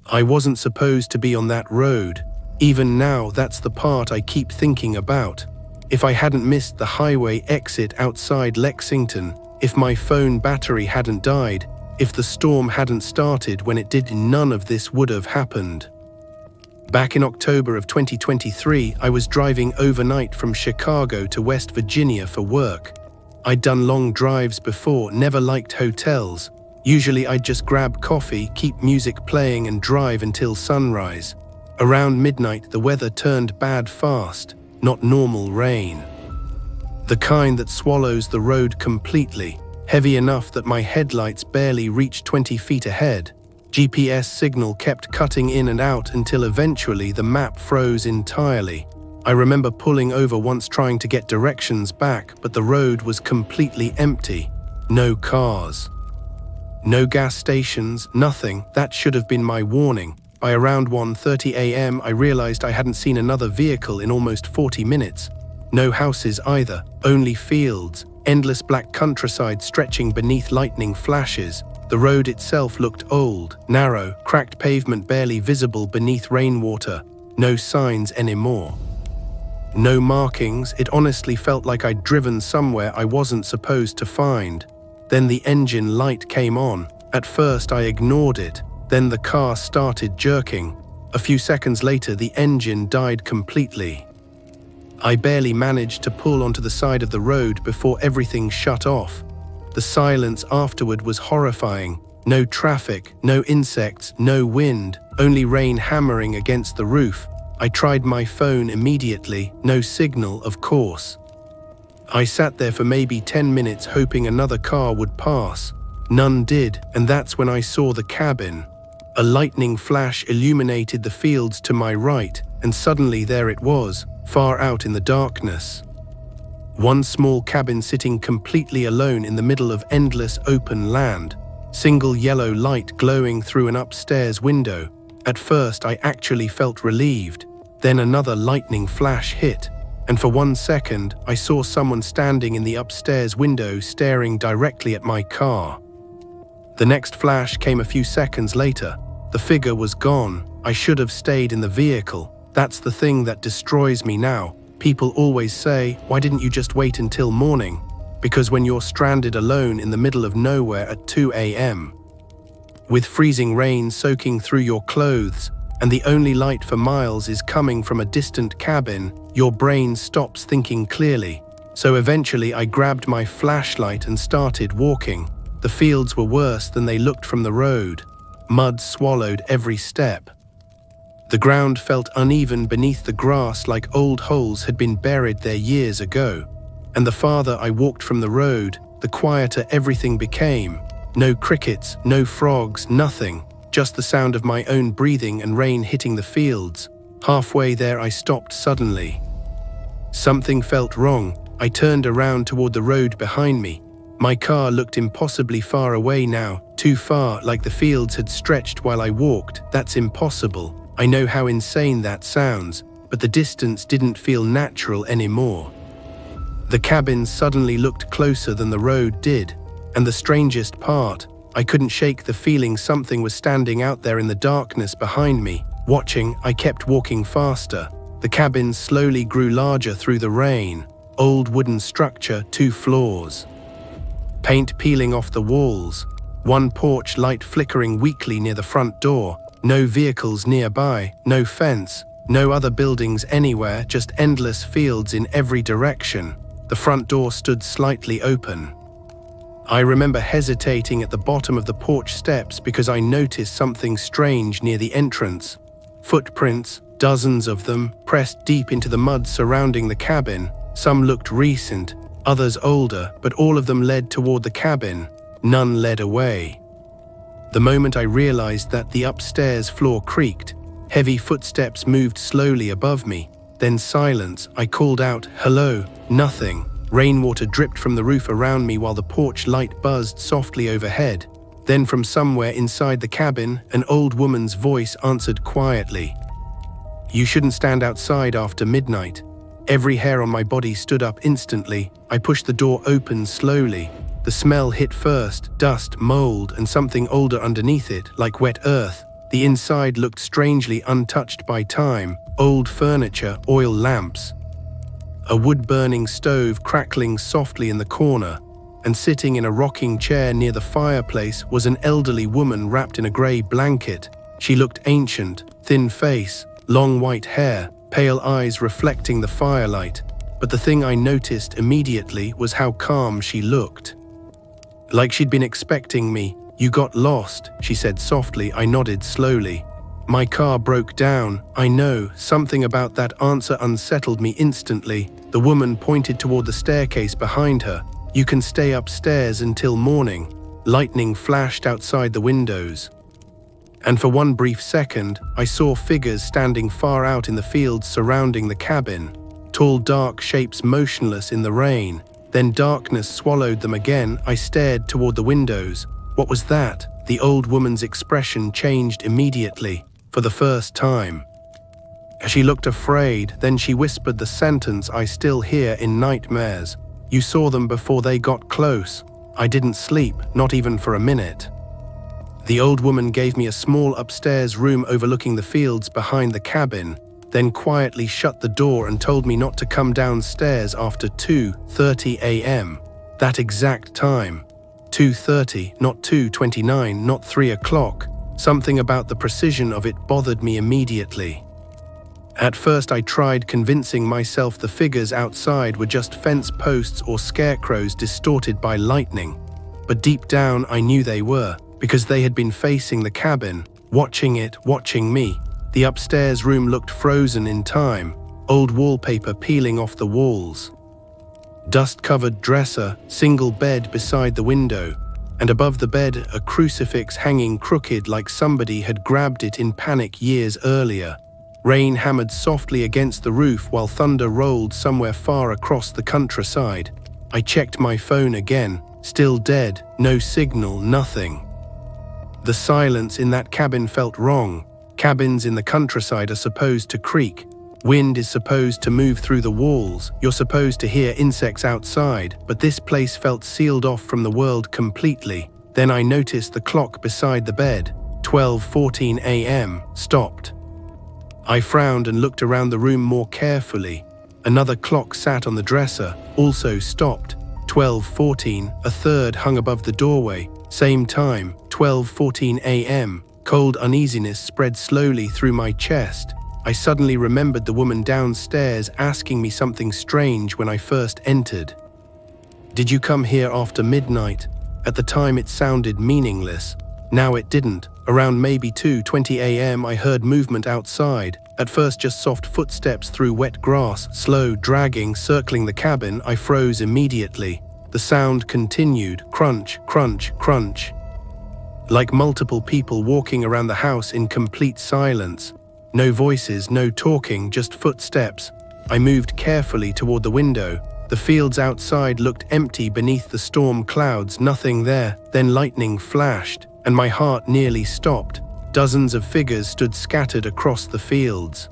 I wasn't supposed to be on that road. Even now, that's the part I keep thinking about. If I hadn't missed the highway exit outside Lexington, if my phone battery hadn't died, if the storm hadn't started when it did, none of this would have happened. Back in October of 2023, I was driving overnight from Chicago to West Virginia for work. I'd done long drives before, never liked hotels. Usually I'd just grab coffee, keep music playing and drive until sunrise. Around midnight, the weather turned bad fast, not normal rain. The kind that swallows the road completely, heavy enough that my headlights barely reached 20 feet ahead. GPS signal kept cutting in and out until eventually the map froze entirely. I remember pulling over once trying to get directions back, but the road was completely empty. No cars. No gas stations, nothing. That should have been my warning. By around 1:30 a.m., I realized I hadn't seen another vehicle in almost 40 minutes. No houses either, only fields, endless black countryside stretching beneath lightning flashes. The road itself looked old, narrow, cracked pavement barely visible beneath rainwater. No signs anymore. No markings. It honestly felt like I'd driven somewhere I wasn't supposed to find. Then the engine light came on. At first I ignored it. Then the car started jerking. A few seconds later, the engine died completely. I barely managed to pull onto the side of the road before everything shut off. The silence afterward was horrifying. No traffic, no insects, no wind, only rain hammering against the roof. I tried my phone immediately, no signal, of course. I sat there for maybe 10 minutes hoping another car would pass. None did, and that's when I saw the cabin. A lightning flash illuminated the fields to my right, and suddenly there it was, far out in the darkness. One small cabin sitting completely alone in the middle of endless open land. Single yellow light glowing through an upstairs window. At first I actually felt relieved. Then another lightning flash hit, and for 1 second I saw someone standing in the upstairs window staring directly at my car. The next flash came a few seconds later. The figure was gone. I should have stayed in the vehicle. That's the thing that destroys me now. People always say, why didn't you just wait until morning? Because when you're stranded alone in the middle of nowhere at 2 a.m., with freezing rain soaking through your clothes, and the only light for miles is coming from a distant cabin, your brain stops thinking clearly. So eventually I grabbed my flashlight and started walking. The fields were worse than they looked from the road. Mud swallowed every step. The ground felt uneven beneath the grass, like old holes had been buried there years ago. And the farther I walked from the road, the quieter everything became. No crickets, no frogs, nothing. Just the sound of my own breathing and rain hitting the fields. Halfway there I stopped suddenly. Something felt wrong. I turned around toward the road behind me. My car looked impossibly far away now, too far, like the fields had stretched while I walked. That's impossible. I know how insane that sounds, but the distance didn't feel natural anymore. The cabin suddenly looked closer than the road did, and the strangest part, I couldn't shake the feeling something was standing out there in the darkness behind me. Watching, I kept walking faster. The cabin slowly grew larger through the rain. Old wooden structure, 2 floors. Paint peeling off the walls. One porch light flickering weakly near the front door. No vehicles nearby, no fence, no other buildings anywhere, just endless fields in every direction. The front door stood slightly open. I remember hesitating at the bottom of the porch steps because I noticed something strange near the entrance. Footprints, dozens of them, pressed deep into the mud surrounding the cabin. Some looked recent, others older, but all of them led toward the cabin. None led away. The moment I realized that, the upstairs floor creaked. Heavy footsteps moved slowly above me. Then silence. I called out, "Hello." Nothing. Rainwater dripped from the roof around me while the porch light buzzed softly overhead. Then from somewhere inside the cabin, an old woman's voice answered quietly. "You shouldn't stand outside after midnight." Every hair on my body stood up instantly. I pushed the door open slowly. The smell hit first, dust, mold, and something older underneath it, like wet earth. The inside looked strangely untouched by time, old furniture, oil lamps. A wood-burning stove crackling softly in the corner, and sitting in a rocking chair near the fireplace was an elderly woman wrapped in a grey blanket. She looked ancient, thin face, long white hair, pale eyes reflecting the firelight. But the thing I noticed immediately was how calm she looked. Like she'd been expecting me. "You got lost," she said softly. I nodded slowly. "My car broke down. I know." Something about that answer unsettled me instantly. The woman pointed toward the staircase behind her. "You can stay upstairs until morning." Lightning flashed outside the windows. And for one brief second, I saw figures standing far out in the fields surrounding the cabin. Tall dark shapes motionless in the rain. Then darkness swallowed them again. I stared toward the windows. What was that? The old woman's expression changed immediately, for the first time. She looked afraid, then she whispered the sentence I still hear in nightmares. "You saw them before they got close." I didn't sleep, not even for a minute. The old woman gave me a small upstairs room overlooking the fields behind the cabin, then quietly shut the door and told me not to come downstairs after 2:30 a.m. That exact time. 2:30, not 2:29, not 3 o'clock. Something about the precision of it bothered me immediately. At first I tried convincing myself the figures outside were just fence posts or scarecrows distorted by lightning. But deep down I knew they were, because they had been facing the cabin, watching it, watching me. The upstairs room looked frozen in time, old wallpaper peeling off the walls. Dust-covered dresser, single bed beside the window, and above the bed a crucifix hanging crooked like somebody had grabbed it in panic years earlier. Rain hammered softly against the roof while thunder rolled somewhere far across the countryside. I checked my phone again, still dead, no signal, nothing. The silence in that cabin felt wrong. Cabins in the countryside are supposed to creak. Wind is supposed to move through the walls. You're supposed to hear insects outside, but this place felt sealed off from the world completely. Then I noticed the clock beside the bed, 12:14 a.m., stopped. I frowned and looked around the room more carefully. Another clock sat on the dresser, also stopped. 12:14, a third hung above the doorway. Same time, 12:14 a.m. Cold uneasiness spread slowly through my chest. I suddenly remembered the woman downstairs asking me something strange when I first entered. "Did you come here after midnight?" At the time it sounded meaningless. Now it didn't. Around maybe 2:20 a.m. I heard movement outside. At first just soft footsteps through wet grass, slow, dragging, circling the cabin. I froze immediately. The sound continued, crunch, crunch, crunch. Like multiple people walking around the house in complete silence. No voices, no talking, just footsteps. I moved carefully toward the window. The fields outside looked empty beneath the storm clouds, nothing there. Then lightning flashed, and my heart nearly stopped. Dozens of figures stood scattered across the fields.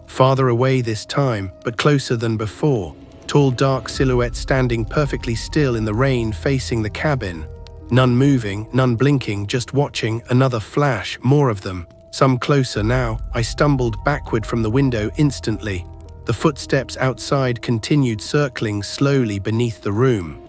Farther away this time, but closer than before. Tall dark silhouettes standing perfectly still in the rain facing the cabin. None moving, none blinking, just watching. Another flash, more of them. Some closer now. I stumbled backward from the window instantly. The footsteps outside continued circling slowly beneath the room.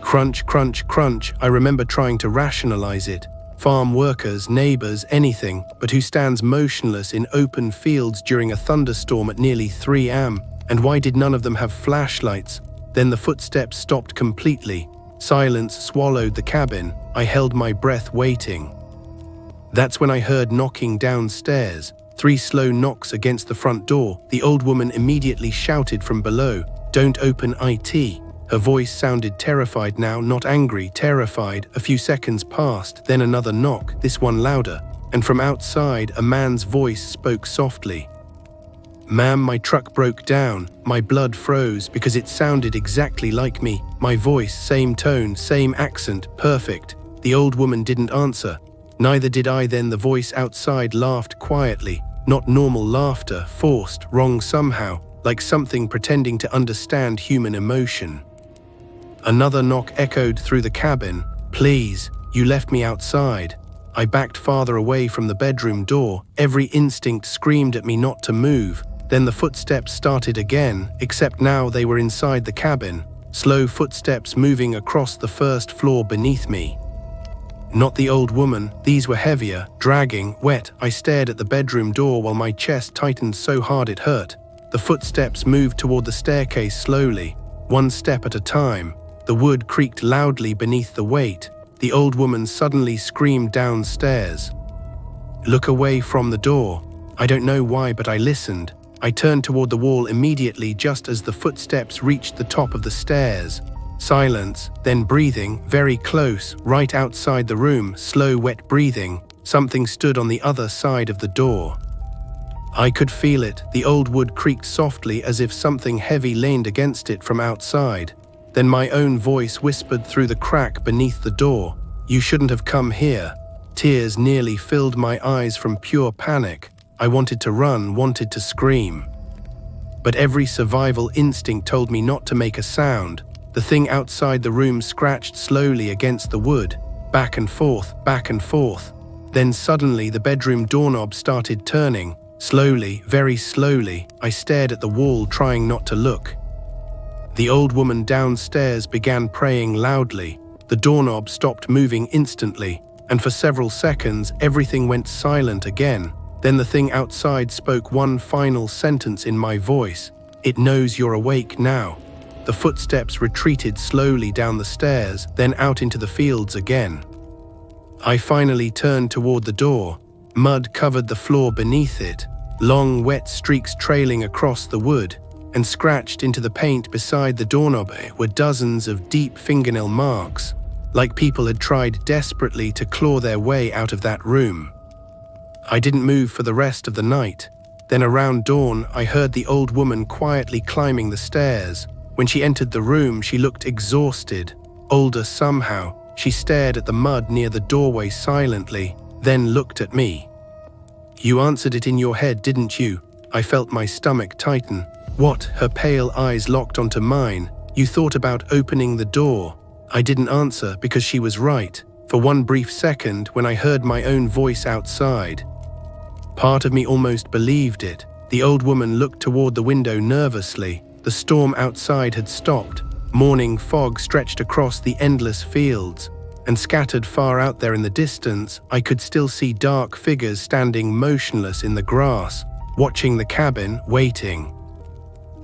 Crunch, crunch, crunch. I remember trying to rationalize it. Farm workers, neighbors, anything, but who stands motionless in open fields during a thunderstorm at nearly 3 a.m.? And why did none of them have flashlights? Then the footsteps stopped completely. Silence swallowed the cabin. I held my breath waiting. That's when I heard knocking downstairs. 3 slow knocks against the front door. The old woman immediately shouted from below, "Don't open it." Her voice sounded terrified now, not angry, terrified. A few seconds passed, then another knock, this one louder. And from outside, a man's voice spoke softly. "Ma'am, my truck broke down." My blood froze because it sounded exactly like me. My voice, same tone, same accent, perfect. The old woman didn't answer. Neither did I. Then the voice outside laughed quietly. Not normal laughter, forced, wrong somehow, like something pretending to understand human emotion. Another knock echoed through the cabin. "Please, you left me outside." I backed farther away from the bedroom door. Every instinct screamed at me not to move. Then the footsteps started again, except now they were inside the cabin. Slow footsteps moving across the first floor beneath me. Not the old woman, these were heavier, dragging, wet. I stared at the bedroom door while my chest tightened so hard it hurt. The footsteps moved toward the staircase slowly, one step at a time. The wood creaked loudly beneath the weight. The old woman suddenly screamed downstairs. "Look away from the door." I don't know why, but I listened. I turned toward the wall immediately just as the footsteps reached the top of the stairs. Silence, then breathing, very close, right outside the room, slow, wet breathing. Something stood on the other side of the door. I could feel it. The old wood creaked softly as if something heavy leaned against it from outside. Then my own voice whispered through the crack beneath the door, "You shouldn't have come here." Tears nearly filled my eyes from pure panic. I wanted to run, wanted to scream. But every survival instinct told me not to make a sound. The thing outside the room scratched slowly against the wood, back and forth, back and forth. Then suddenly the bedroom doorknob started turning, slowly, very slowly. I stared at the wall, trying not to look. The old woman downstairs began praying loudly. The doorknob stopped moving instantly, and for several seconds everything went silent again. Then the thing outside spoke one final sentence in my voice. "It knows you're awake now." The footsteps retreated slowly down the stairs, then out into the fields again. I finally turned toward the door. Mud covered the floor beneath it, long wet streaks trailing across the wood, and scratched into the paint beside the doorknob were dozens of deep fingernail marks, like people had tried desperately to claw their way out of that room. I didn't move for the rest of the night. Then around dawn, I heard the old woman quietly climbing the stairs. When she entered the room, she looked exhausted, older somehow. She stared at the mud near the doorway silently, then looked at me. "You answered it in your head, didn't you?" I felt my stomach tighten. "What?" Her pale eyes locked onto mine. "You thought about opening the door." I didn't answer because she was right. For one brief second, when I heard my own voice outside, part of me almost believed it. The old woman looked toward the window nervously. The storm outside had stopped. Morning fog stretched across the endless fields, and scattered far out there in the distance, I could still see dark figures standing motionless in the grass, watching the cabin, waiting.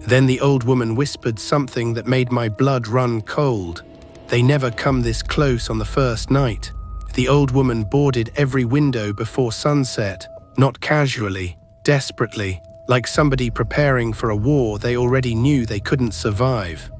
Then the old woman whispered something that made my blood run cold. "They never come this close on the first night." The old woman boarded every window before sunset, not casually, desperately, like somebody preparing for a war they already knew they couldn't survive.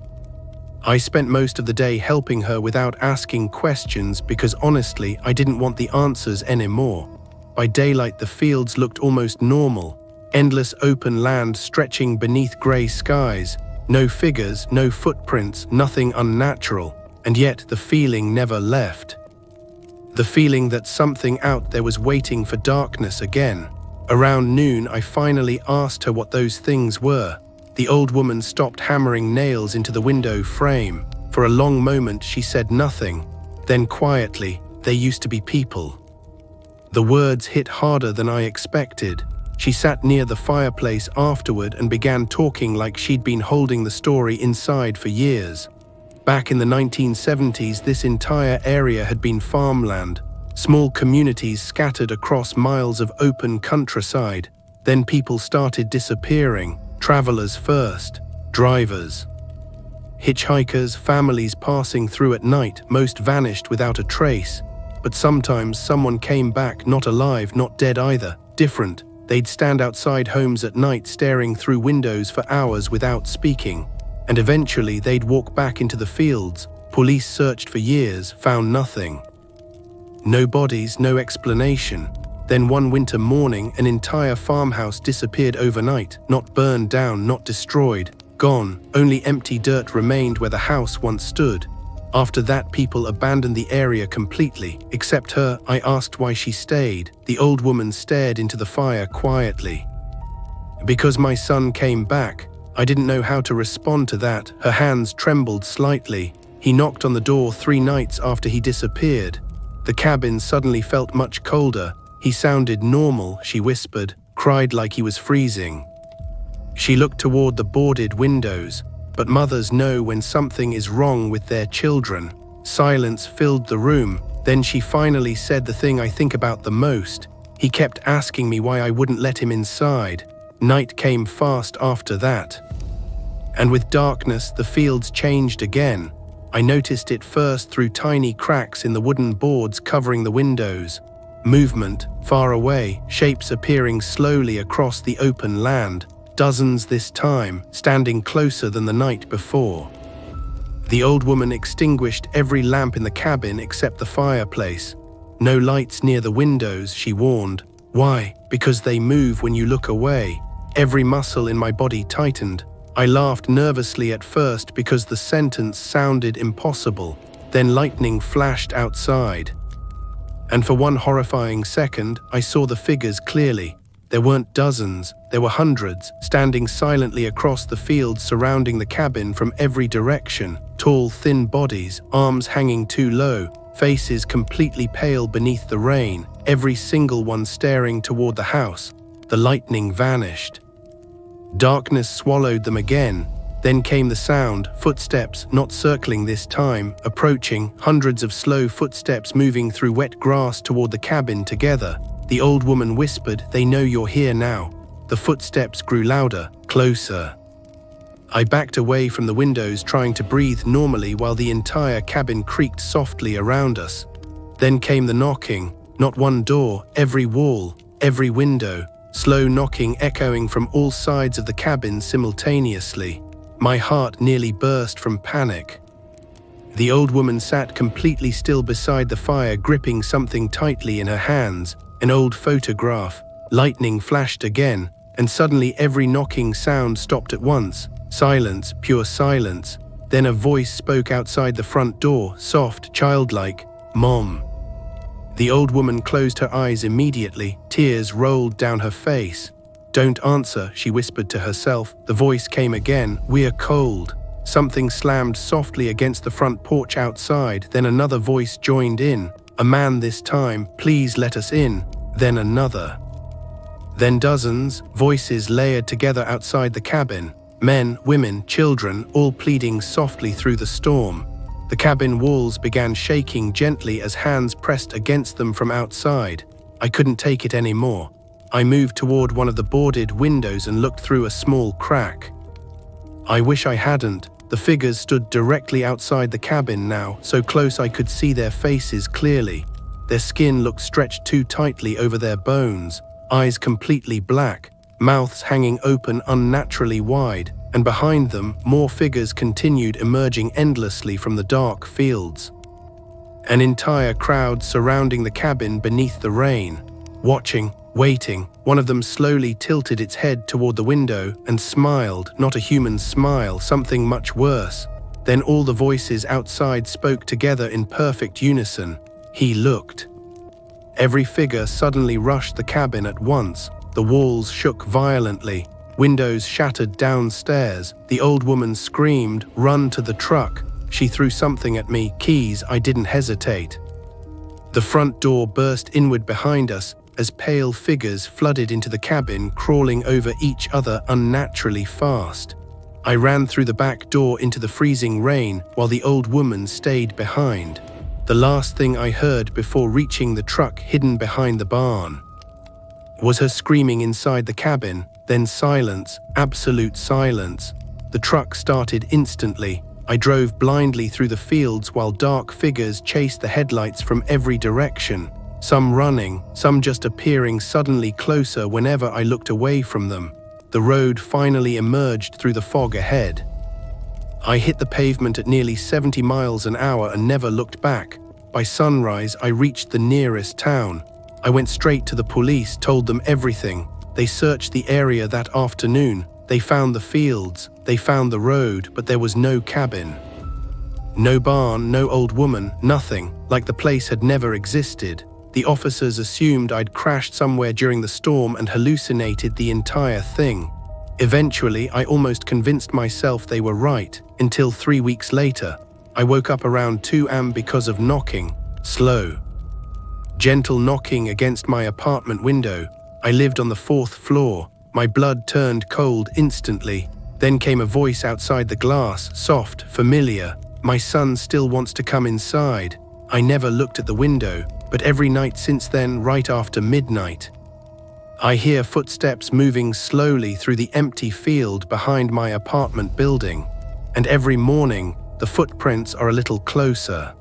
I spent most of the day helping her without asking questions because honestly, I didn't want the answers anymore. By daylight, the fields looked almost normal. Endless open land stretching beneath grey skies. No figures, no footprints, nothing unnatural. And yet the feeling never left. The feeling that something out there was waiting for darkness again. Around noon, I finally asked her what those things were. The old woman stopped hammering nails into the window frame. For a long moment, she said nothing. Then quietly, "They used to be people." The words hit harder than I expected. She sat near the fireplace afterward and began talking like she'd been holding the story inside for years. Back in the 1970s, this entire area had been farmland. Small communities scattered across miles of open countryside. Then people started disappearing. Travelers first, drivers, hitchhikers, families passing through at night. Most vanished without a trace. But sometimes someone came back, not alive, not dead either, different. They'd stand outside homes at night staring through windows for hours without speaking. And eventually they'd walk back into the fields. Police searched for years, found nothing. No bodies, no explanation. Then one winter morning, an entire farmhouse disappeared overnight, not burned down, not destroyed, gone. Only empty dirt remained where the house once stood. After that, people abandoned the area completely, except her. I asked why she stayed. The old woman stared into the fire quietly. "Because my son came back." I didn't know how to respond to that. Her hands trembled slightly. "He knocked on the door 3 nights after he disappeared. The cabin suddenly felt much colder. He sounded normal, she whispered, cried like he was freezing. She looked toward the boarded windows, but mothers know when something is wrong with their children. Silence filled the room. Then she finally said the thing I think about the most. He kept asking me why I wouldn't let him inside. Night came fast after that. And with darkness, the fields changed again. I noticed it first through tiny cracks in the wooden boards covering the windows. Movement, far away, shapes appearing slowly across the open land. Dozens this time, standing closer than the night before. The old woman extinguished every lamp in the cabin except the fireplace. No lights near the windows, she warned. Why? Because they move when you look away. Every muscle in my body tightened. I laughed nervously at first because the sentence sounded impossible. Then lightning flashed outside. And for one horrifying second, I saw the figures clearly. There weren't dozens, there were hundreds, standing silently across the fields surrounding the cabin from every direction. Tall, thin bodies, arms hanging too low, faces completely pale beneath the rain, every single one staring toward the house. The lightning vanished. Darkness swallowed them again. Then came the sound, footsteps, not circling this time, approaching, hundreds of slow footsteps moving through wet grass toward the cabin together. The old woman whispered, "They know you're here now." The footsteps grew louder, closer. I backed away from the windows, trying to breathe normally while the entire cabin creaked softly around us. Then came the knocking, not one door, every wall, every window, slow knocking echoing from all sides of the cabin simultaneously. My heart nearly burst from panic. The old woman sat completely still beside the fire, gripping something tightly in her hands. An old photograph. Lightning flashed again, and suddenly every knocking sound stopped at once. Silence, pure silence. Then a voice spoke outside the front door, soft, childlike, "Mom." The old woman closed her eyes immediately. Tears rolled down her face. "Don't answer," she whispered to herself. The voice came again, "We're cold." Something slammed softly against the front porch outside. Then another voice joined in. A man this time, "Please let us in." Then another. Then dozens, voices layered together outside the cabin. Men, women, children, all pleading softly through the storm. The cabin walls began shaking gently as hands pressed against them from outside. I couldn't take it anymore. I moved toward one of the boarded windows and looked through a small crack. I wish I hadn't. The figures stood directly outside the cabin now, so close I could see their faces clearly. Their skin looked stretched too tightly over their bones, eyes completely black, mouths hanging open unnaturally wide, and behind them, more figures continued emerging endlessly from the dark fields. An entire crowd surrounding the cabin beneath the rain, watching, waiting. One of them slowly tilted its head toward the window and smiled, not a human smile, something much worse. Then all the voices outside spoke together in perfect unison. He looked. Every figure suddenly rushed the cabin at once. The walls shook violently. Windows shattered downstairs. The old woman screamed, "Run to the truck." She threw something at me, keys. I didn't hesitate. The front door burst inward behind us as pale figures flooded into the cabin, crawling over each other unnaturally fast. I ran through the back door into the freezing rain while the old woman stayed behind. The last thing I heard before reaching the truck hidden behind the barn was her screaming inside the cabin, then silence, absolute silence. The truck started instantly. I drove blindly through the fields while dark figures chased the headlights from every direction, some running, some just appearing suddenly closer whenever I looked away from them. The road finally emerged through the fog ahead. I hit the pavement at nearly 70 miles an hour and never looked back. By sunrise, I reached the nearest town. I went straight to the police, told them everything. They searched the area that afternoon. They found the fields, they found the road, but there was no cabin. No barn, no old woman, nothing, like the place had never existed. The officers assumed I'd crashed somewhere during the storm and hallucinated the entire thing. Eventually, I almost convinced myself they were right, until 3 weeks later. I woke up around 2 a.m. because of knocking. Slow. Gentle knocking against my apartment window. I lived on the 4th floor. My blood turned cold instantly. Then came a voice outside the glass, soft, familiar. My son still wants to come inside. I never looked at the window, but every night since then, right after midnight, I hear footsteps moving slowly through the empty field behind my apartment building. And every morning, the footprints are a little closer.